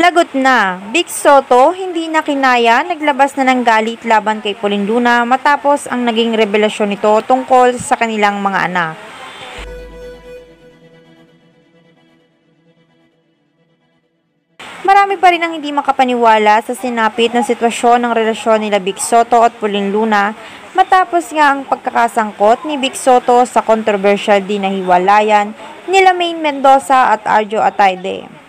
Lagot na, Vic Soto hindi na kinaya, naglabas na ng galit laban kay Pauline Luna matapos ang naging revelasyon nito tungkol sa kanilang mga anak. Marami pa rin ang hindi makapaniwala sa sinapit na sitwasyon ng relasyon nila Vic Soto at Pauline Luna matapos nga ang pagkakasangkot ni Vic Soto sa controversial din na hiwalayan nila Maine Mendoza at Arjo Ataide.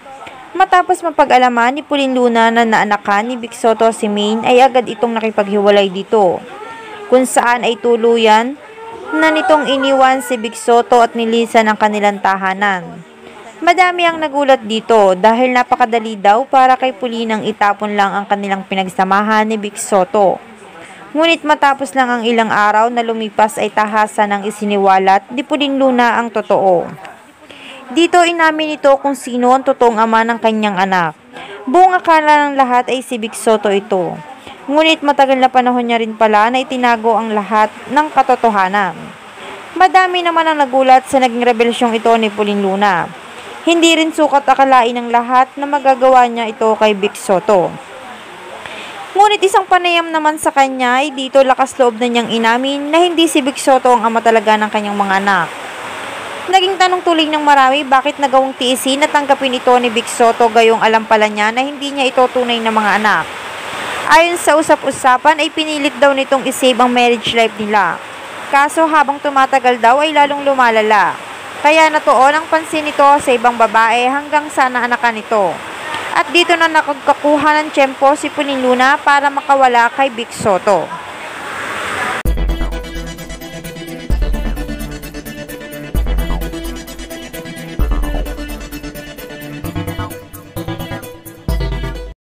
Matapos mapag-alaman ni Pauline Luna na naanakan ni Vic Soto si Maine ay agad itong nakipaghiwalay dito, kung saan ay tuluyan na nitong iniwan si Vic Soto at nilisan ang kanilang tahanan. Madami ang nagulat dito dahil napakadali daw para kay Pauline ang itapon lang ang kanilang pinagsamahan ni Vic Soto. Ngunit matapos lang ang ilang araw na lumipas ay tahasan ng isiniwalat ni Pauline Luna ang totoo. Dito inamin ito kung sino ang totoong ama ng kanyang anak. Buong akala ng lahat ay si Vic Soto ito. Ngunit matagal na panahon niya rin pala na itinago ang lahat ng katotohanan. Madami naman ang nagulat sa naging revelasyong ito ni Pauline Luna. Hindi rin sukat akalain ng lahat na magagawa niya ito kay Vic Soto. Ngunit isang panayam naman sa kanya ay dito lakas loob na niyang inamin na hindi si Vic Soto ang ama talaga ng kanyang mga anak. Naging tanong tuloy ng marami bakit nagawang tiisin na tanggapin ito ni Vic Soto gayong alam pala niya na hindi niya ito tunay na mga anak. Ayon sa usap-usapan ay pinilit daw nitong isave ang marriage life nila. Kaso habang tumatagal daw ay lalong lumalala. Kaya natuon ang pansin nito sa ibang babae hanggang sa naanakan ito. At dito na nakagkakuha ng tiyempo si Pauline Luna para makawala kay Vic Soto.